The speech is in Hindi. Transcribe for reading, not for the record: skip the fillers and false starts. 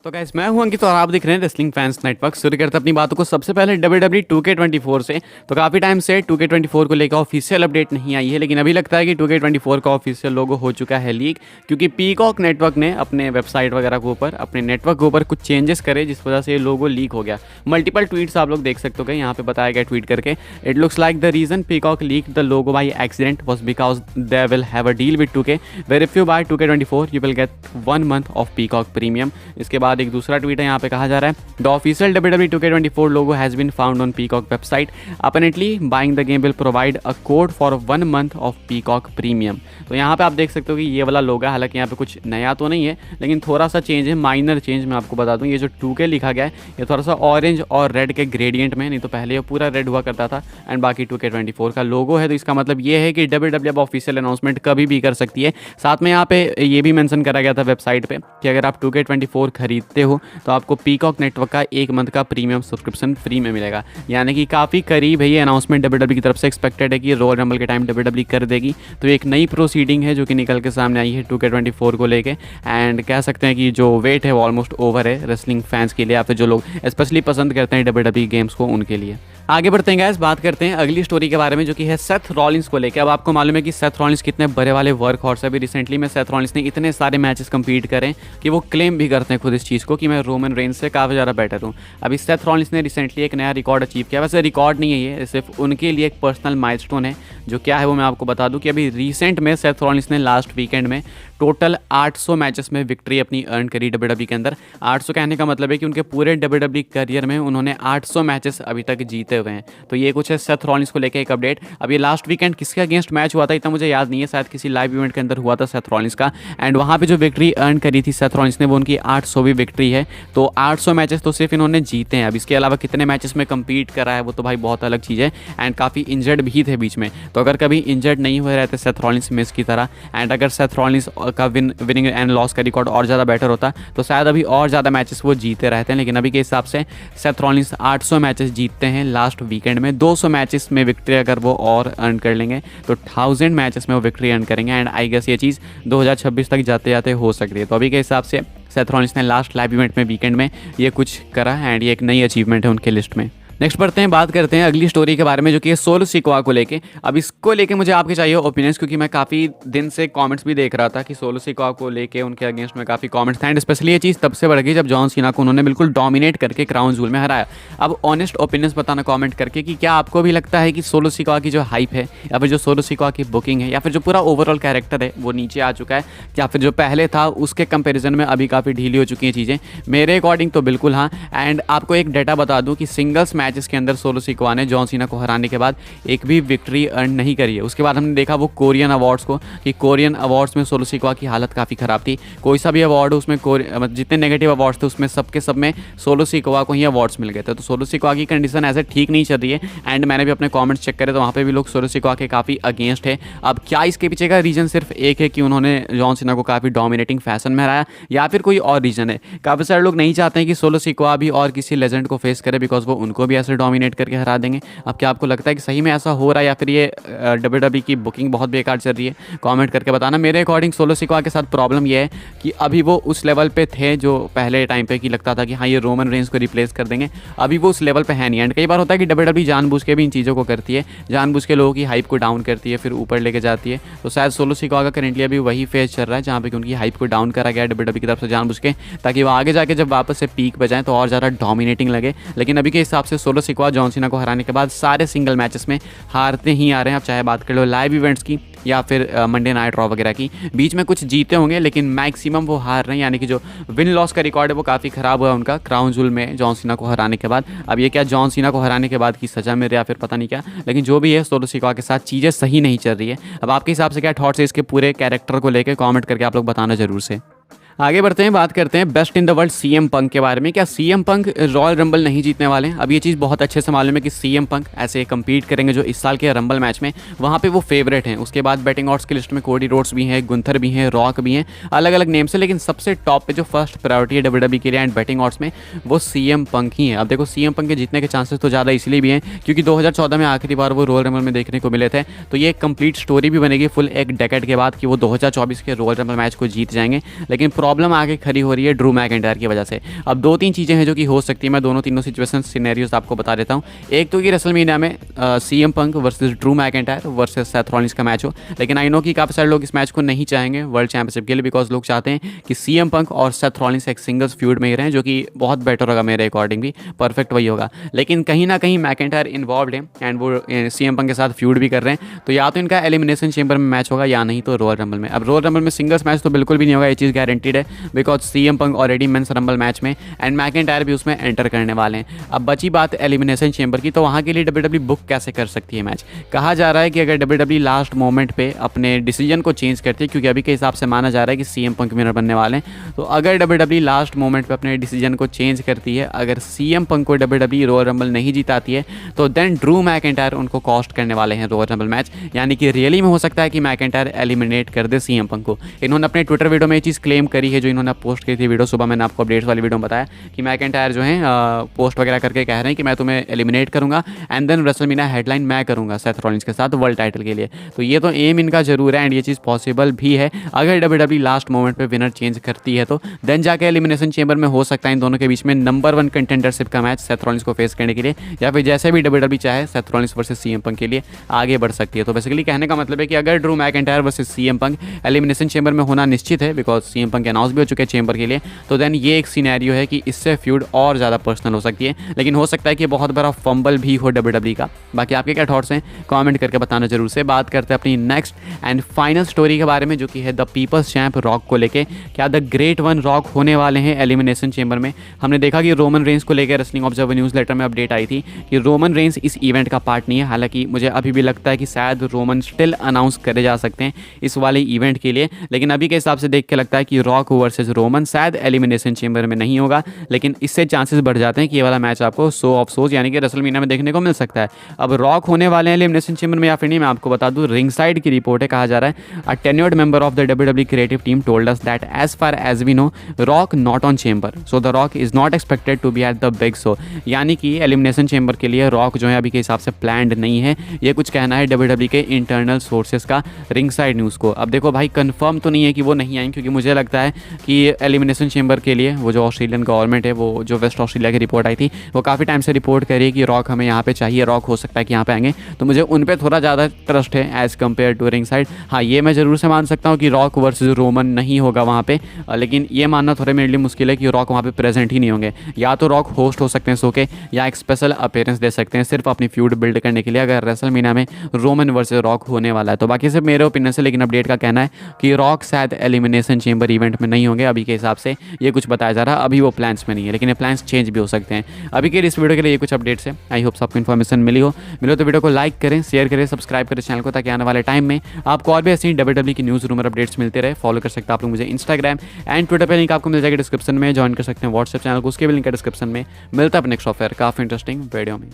तो गाइस मैं हूं अंकित और आप देख रहे हैं रेसलिंग फैंस नेटवर्क। शुरू करते हैं अपनी बातों को सबसे पहले WWE 2K24 से। तो काफ़ी टाइम से 2K24 को लेकर ऑफिशियल अपडेट नहीं आई है, लेकिन अभी लगता है कि 2K24 का ऑफिशियल लोगो हो चुका है लीक, क्योंकि पीकॉक नेटवर्क ने अपने वेबसाइट वगैरह के ऊपर, अपने नेटवर्क के ऊपर कुछ चेंजेस करे, जिस वजह से ये लोगो लीक हो गया। मल्टीपल ट्वीट्स आप लोग देख सकते हो, यहाँ पे बताया गया ट्वीट करके, it looks like the reason Peacock leak the logo by accident was because they will have a deal with 2K where if you buy 2K24 you will get 1 month of Peacock premium. इसके बाद एक दूसरा ट्वीट है, यहाँ पे कहा जा रहा है the official WWE 2K24 logo has been found on Peacock website. Apparently buying the game will provide a code for 1 month of Peacock premium. तो यहाँ पे आप देख सकते हो कि ये वाला लोगो है, हालांकि यहाँ पे कुछ नया तो नहीं है, लेकिन थोड़ा सा चेंज है, माइनर चेंज। मैं आपको बता दूँ, ये जो 2K लिखा गया है ये थोड़ा सा ऑरेंज और रेड के ग्रेडियंट में, नहीं तो पहले ये पूरा रेड हुआ करता था। एंड बाकी 2K24 का लोगो है, तो इसका मतलब ये है कि WWE ऑफिशियल अनाउंसमेंट कभी भी कर सकती है। साथ में यहाँ पे ये भी मेंशन करा गया था वेबसाइट पे कि अगर आप 2K24 खरीदते हो तो आपको पीकॉक नेटवर्क का 1 मंथ का प्रीमियम सब्सक्रिप्शन फ्री में मिलेगा। यानी कि काफ़ी करीब है ये अनाउंसमेंट। WWE की तरफ से एक्सपेक्टेड है कि रॉयल रंबल के टाइम WWE कर देगी। तो एक नई प्रोसीडिंग है जो कि निकल के सामने आई है 2K24 को लेके। एंड कह सकते हैं कि जो वेट है वो ऑलमोस्ट ओवर है रेसलिंग फैंस के लिए, या फिर जो लोग स्पेशली पसंद करते हैं WWE गेम्स को, उनके लिए। आगे बढ़ते हैं गाइस, बात करते हैं अगली स्टोरी के बारे में, जो कि है सेथ रॉलिंस को लेकर। अब आपको मालूम है कि सेथ रॉलिंस कितने बड़े वाले वर्क हॉर्स है। अभी रिसेंटली में सेथ रॉलिंस ने इतने सारे मैचेस कंप्लीट करें कि वो क्लेम भी करते हैं खुद इस चीज़ को कि मैं रोमन रेंज से काफ़ी ज़्यादा बेटर हूँ। अभी सेथ रॉलिंस ने रिसेंटली एक नया रिकॉर्ड अचीव किया। वैसे रिकॉर्ड नहीं है ये, सिर्फ उनके लिए एक पर्सनल माइलस्टोन है। जो क्या है वो मैं आपको बता दूं कि अभी रिसेंट में सेथ रॉलिंस ने लास्ट वीकेंड में टोटल 800 मैचेस में विक्ट्री अपनी अर्न करी WWE के अंदर। 800 कहने का मतलब है कि उनके पूरे WWE करियर में उन्होंने 800 मैचेस अभी तक जीते हुए हैं। तो ये कुछ है सेथ रॉलिंस को लेकर एक अपडेट। अब ये लास्ट वीकेंड किसके अगेंस्ट मैच हुआ था इतना मुझे याद नहीं है, शायद किसी लाइव इवेंट के अंदर हुआ था सेथ रॉलिंस का। एंड वहाँ पे जो विक्ट्री अर्न करी थी सेथ रॉलिंस ने, वो उनकी 800वीं विक्ट्री है। तो 800 मैचेस तो सिर्फ इन्होंने जीते हैं। अब इसके अलावा कितने मैचेस में कम्पीट करा है वो तो भाई बहुत अलग चीज़ है। एंड काफ़ी इंजर्ड भी थे बीच में, तो अगर कभी इंजर्ड नहीं हुए रहते सेथ रॉलिंस मिस की तरह, एंड अगर सेथ रॉलिंस का विनिंग एंड लॉस का रिकॉर्ड और ज़्यादा बेटर होता तो शायद अभी और ज़्यादा मैचेस वो जीते रहते हैं। लेकिन अभी के हिसाब से सेथ रॉलिंस 800 मैचेस जीतते हैं लास्ट वीकेंड में। 200 मैचेस में विक्ट्री अगर वो और अर्न कर लेंगे तो 1000 मैचेस में वो विक्ट्री अर्न करेंगे। एंड आई गेस ये चीज़ 2026 तक जाते जाते हो सकती है। तो अभी के हिसाब से सेथ रॉलिंस ने लास्ट लाइव इवेंट में वीकेंड में ये कुछ करा, एंड ये एक नई अचीवमेंट है उनके लिस्ट में। नेक्स्ट बढ़ते हैं, बात करते हैं अगली स्टोरी के बारे में, जो कि है सोलो सिकोआ को लेके। अब इसको लेके मुझे आपके चाहिए ओपिनियंस, क्योंकि मैं काफ़ी दिन से कमेंट्स भी देख रहा था कि सोलो सिकोआ को लेके उनके अगेंस्ट में काफ़ी कमेंट्स थे। एंड स्पेशली ये चीज़ तब से बढ़ गई जब जॉन सीना को उन्होंने बिल्कुल डोमिनेट करके क्राउन जूल में हराया। अब ऑनेस्ट ओपिनियंस बताना कमेंट करके कि क्या आपको भी लगता है कि सोलो सिकोआ की जो हाइप है, या फिर जो सोलो सिकोआ की बुकिंग है, या फिर जो पूरा ओवरऑल कैरेक्टर है वो नीचे आ चुका है, या फिर जो पहले था उसके कंपेरिजन में अभी काफ़ी ढीली हो चुकी हैं चीज़ें? मेरे अकॉर्डिंग तो बिल्कुल हाँ। एंड आपको एक डेटा बता दूँ कि सिंगल्स मैचेस के अंदर सोलो सिकोआ ने जॉन सीना को हराने के बाद एक भी विक्ट्री अर्न नहीं करी है। उसके बाद हमने देखा वो कोरियन अवार्ड्स को, कि कोरियन अवार्ड्स में सोलो सिकोआ की हालत काफ़ी ख़राब थी। कोई सा भी अवार्ड उसमें जितने नेगेटिव अवार्ड्स थे उसमें सब में सोलो सिकोआ को ही अवार्ड्स मिल गए थे। तो सोलो सिकोआ की कंडीशन ऐसे ठीक नहीं चल रही है। एंड मैंने भी अपने कॉमेंट्स चेक करे तो वहाँ पर भी लोग सोलो सिकोआ के काफ़ी अगेंस्ट है। अब क्या इसके पीछे का रीज़न सिर्फ एक है कि उन्होंने जॉन सीना को काफ़ी डोमिनेटिंग फैशन में हराया, या फिर कोई और रीज़न है? काफ़ी सारे लोग नहीं चाहते हैं कि सोलो सिकोआ भी और किसी लेजेंड को फेस करे, बिकॉज वो उनको भी ऐसे डोमिनेट करके हरा देंगे। अब क्या आपको लगता है कि सही में ऐसा हो रहा है, या फिर ये WWE की बुकिंग बहुत बेकार चल रही है? कमेंट करके बताना। मेरे अकॉर्डिंग सोलो सिकोआ के साथ प्रॉब्लम ये है कि अभी वो उस लेवल पे थे जो पहले टाइम पे कि लगता था कि हाँ ये रोमन रेंज को रिप्लेस कर देंगे। अभी वो उस लेवल पे है नहीं। एंड कई बार होता है कि WWE जानबूझ के भी इन चीज़ों को करती है, जानबूझ के लोगों की हाइप को डाउन करती है फिर ऊपर लेके जाती है। तो शायद सोलो सिकोआ का करेंटली अभी वही फेज चल रहा है जहाँ पे उनकी हाइप को डाउन करा गया WWE की तरफ से जानबूझ के, ताकि वो आगे जाके जब वापस से पीक पे जाएँ तो और ज़्यादा डोमिनेटिंग लगे। लेकिन अभी के हिसाब से सोलो सिकोआ जॉन सीना को हराने के बाद सारे सिंगल मैचेस में हारते ही आ रहे हैं। आप चाहे बात कर लो लाइव इवेंट्स की या फिर मंडे नाइट रॉ वगैरह की, बीच में कुछ जीते होंगे लेकिन मैक्सिमम वो हार रहे हैं। यानी कि जो विन लॉस का रिकॉर्ड है वो काफ़ी ख़राब हुआ उनका क्राउन जूल में जॉन सीना को हराने के बाद। अब ये क्या जॉन सीना को हराने के बाद की सज़ा मिल रही या फिर पता नहीं क्या, लेकिन जो भी है सोलो सिकोआ के साथ चीज़ें सही नहीं चल रही है। अब आपके हिसाब से क्या थॉट्स है इसके पूरे कैरेक्टर को लेकर? कमेंट करके आप लोग बताना जरूर से। आगे बढ़ते हैं, बात करते हैं best in the world CM पंक के बारे में। क्या CM पंक रॉयल रंबल नहीं जीतने वाले हैं? अब ये चीज़ बहुत अच्छे से मालूम है कि CM पंक ऐसे कम्पीट करेंगे जो इस साल के रंबल मैच में वहाँ पे वो फेवरेट हैं। उसके बाद बैटिंग ऑड्स की लिस्ट में कोडी रोड्स भी हैं, गुंथर भी हैं, रॉक भी हैं, अलग अलग नेम से, लेकिन सबसे टॉप पे जो फर्स्ट प्रायोरिटी है WWE के लिए एंड बैटिंग ऑड्स में वो CM पंक ही है। अब देखो CM पंक के जीतने के चांसेस तो ज़्यादा इसलिए भी हैं क्योंकि 2014 में आखिरी बार वो रॉयल रंबल में देखने को मिले थे। तो ये एक कंप्लीट स्टोरी भी बनेगी फुल एक डेकेड के बाद कि वो 2024 के रॉयल रंबल मैच को जीत जाएंगे। लेकिन प्रॉब्लम आगे खड़ी हो रही है ड्रू मैकिंटायर की वजह से। अब 2-3 चीज़ें हैं जो कि हो सकती है, मैं दोनों तीनों सिचुएशन सिनेरियोज आपको बता देता हूँ। एक तो कि रेसलमेनिया में CM पंक versus Drew McIntyre versus Seth Rollins का मैच हो, लेकिन आई नो कि काफ़ी सारे लोग इस मैच को नहीं चाहेंगे वर्ल्ड चैंपियनशिप के लिए, बिकॉज लोग चाहते हैं कि CM पंक और सेथ रॉलिंस एक सिंगल्स फ्यूड में ही रहें, जो कि बहुत बेटर होगा मेरे अकॉर्डिंग भी, परफेक्ट वही होगा। लेकिन कहीं ना कहीं मैकिंटायर इन्वॉल्व है एंड वो CM पंक के साथ फ्यूड भी कर रहे हैं, तो या तो इनका एलिमिनेशन चेंबर में मैच होगा या नहीं तो रॉयल रंबल में। अब रॉयल रंबल में सिंगल्स मैच तो बिल्कुल भी नहीं होगा, ये चीज़ गारंटीड है, because CM Punk already men's Rumble match में एंड मैकिंटायर भी उसमें एंटर करने वाले हैं। अब बची बात एलिमिनेशन चेंबर की, तो वहाँ के लिए WWE बुक कैसे कर सकती है मैच। कहा जा रहा है कि अगर WWE लास्ट मोमेंट पे अपने डिसीजन को चेंज करती है, क्योंकि अभी के हिसाब से माना जा रहा है कि CM पंक विनर बनने वाले हैं, तो अगर WWE लास्ट मोमेंट पे अपने डिसीजन को चेंज करती है, अगर CM पंक को WWE रॉयल रंबल नहीं जिताती है, तो देन ड्रू मैकिंटायर उनको कॉस्ट करने वाले हैं रॉयल रंबल मैच। यानी कि रियली में हो सकता है कि मैकिंटायर एलिमिनेट कर दे CM पंक को। इन्होंने अपने ट्विटर वीडियो में ये चीज़ क्लेम करी है, जो इन्होंने पोस्ट की थी वीडियो सुबह, मैंने आपको अपडेट्स वाली वीडियो में बताया कि मैकिंटायर जो है पोस्ट वगैरह करके कह रहे हैं कि मैं तुम्हें एलिमिनेट करूंगा एंड देन रेसलमेनिया हेडलाइन मैं करूंगा सेथ रॉलिंस के साथ वर्ल्ड टाइटल के लिए। तो ये तो एम इनका जरूर है एंड ये चीज़ पॉसिबल भी है। अगर WWE लास्ट मोमेंट पे विनर चेंज करती है तो देन जाके एलिमिनेशन चेंबर में हो सकता है इन दोनों के बीच में नंबर 1 कंटेंडरशिप का मैच सेथ रॉलिंस को फेस करने के लिए, या फिर जैसे भी WWE चाहे सेथ रॉलिंस वर्सेस CM पंक के लिए आगे बढ़ सकती है। तो बेसिकली कहने का मतलब है कि अगर ड्रू मैकिंटायर वर्सेस CM पंक एलिमिनेशन चेंबर में होना निश्चित है, बिकॉज CM पंक अनाउंस भी हो चुके हैं चेंबर के लिए, तो देन ये एक सिनेरियो है कि इससे फ्यूड और ज़्यादा पर्सनल हो सकती है। लेकिन हो सकता है कि बहुत बड़ा फंबल भी हो WWE का। बाकी आपके क्या थॉट्स हैं कमेंट करके बताना जरूर से। बात करते हैं अपनी नेक्स्ट एंड फाइनल स्टोरी के बारे में, जो कि है द पीपल्स चैंप रॉक को लेके। क्या द ग्रेट वन रॉक होने वाले हैं एलिमिनेशन चेंबर में। हमने देखा कि रोमन रेंस को लेकर रेसलिंग ऑब्जर्वर न्यूज़ लेटर में अपडेट आई थी कि रोमन रेंस इस इवेंट का पार्ट नहीं है। हालांकि मुझे अभी भी लगता है कि शायद रोमन स्टिल अनाउंस करे जा सकते हैं इस वाले इवेंट के लिए, लेकिन अभी के हिसाब से देख के लगता है कि रॉक वर्सेस रोमन शायद एलिमिनेशन चेंबर में नहीं होगा, लेकिन इससे चांसेस बढ़ जाते हैं कि ये वाला मैच आपको शो ऑफ शोज यानी कि रेसलमेनिया में देखने को मिल सकता है। अब रॉक होने वाले हैं एलिमिनेशन चेंबर में या फिर नहीं, मैं आपको बता दूं रिंग साइड की रिपोर्ट है, कहा जा रहा है a tenured member of the WWE creative team told us that as far as we know Rock not on Chamber, so the Rock is not expected to be at the big show. यानी कि एलिमिनेशन चेंबर के लिए रॉक जो है अभी के हिसाब से प्लान्ड नहीं है, ये कुछ कहना है WWE के इंटरनल सोर्सेज का रिंग साइड न्यूज़ को। अब देखो भाई कंफर्म तो नहीं है कि वो नहीं आएंगे, क्योंकि मुझे लगता है कि एलिमिनेशन चेंबर के लिए वो जो ऑस्ट्रेलियन गवर्नमेंट है, वो जो वेस्ट ऑस्ट्रेलिया की रिपोर्ट आई थी, वो काफ़ी टाइम से रिपोर्ट करी है कि रॉक हमें यहाँ पे चाहिए, रॉक हो सकता है कि यहाँ पे आएंगे, तो मुझे उन पर थोड़ा ज़्यादा ट्रस्ट है as compare to ring side. हाँ, ये मैं ज़रूर से मान सकता हूँ कि रॉक वर्सेस रोमन नहीं होगा वहाँ पे, लेकिन ये मानना थोड़ा मेरे लिए मुश्किल है कि रॉक वहाँ पे प्रेजेंट ही नहीं होंगे। या तो रॉक होस्ट हो सकते हैं शो के, या एक स्पेशल अपीयरेंस दे सकते हैं सिर्फ अपनी फ्यूड बिल्ड करने के लिए, अगर रेसलमेनिया में रोमन वर्सेस रॉक होने वाला है तो। बाकी सिर्फ मेरे ओपिनियन से, लेकिन अपडेट का कहना है कि रॉक शायद एलिमिनेशन चेंबर इवेंट में नहीं होंगे अभी के हिसाब से, ये कुछ बताया जा रहा है। अभी वो प्लान्स में नहीं है, लेकिन ये प्लान्स चेंज भी हो सकते हैं। अभी के इस वीडियो के लिए ये कुछ अपडेट्स है। आई होप आपको इन्फॉर्मेशन मिली हो तो वीडियो को लाइक करें, शेयर करें, सब्सक्राइब करें चैनल को, ताकि आने वाले टाइम में आपको और भी ऐसी WWE की न्यूज़ रूमर अपडेट्स मिलते रहे। फॉलो कर सकते हैं आप लोग मुझे इंस्टाग्राम एंड ट्विटर पर, लिंक आपको मिल जाएगा डिस्क्रिप्शन में। ज्वाइन कर सकते हैं व्हाट्सएप चैनल को, उसके भी लिंक है डिस्क्रिप्शन में। मिलता है नेक्स्ट ऑफर काफ़ी इंटरेस्टिंग वीडियो में।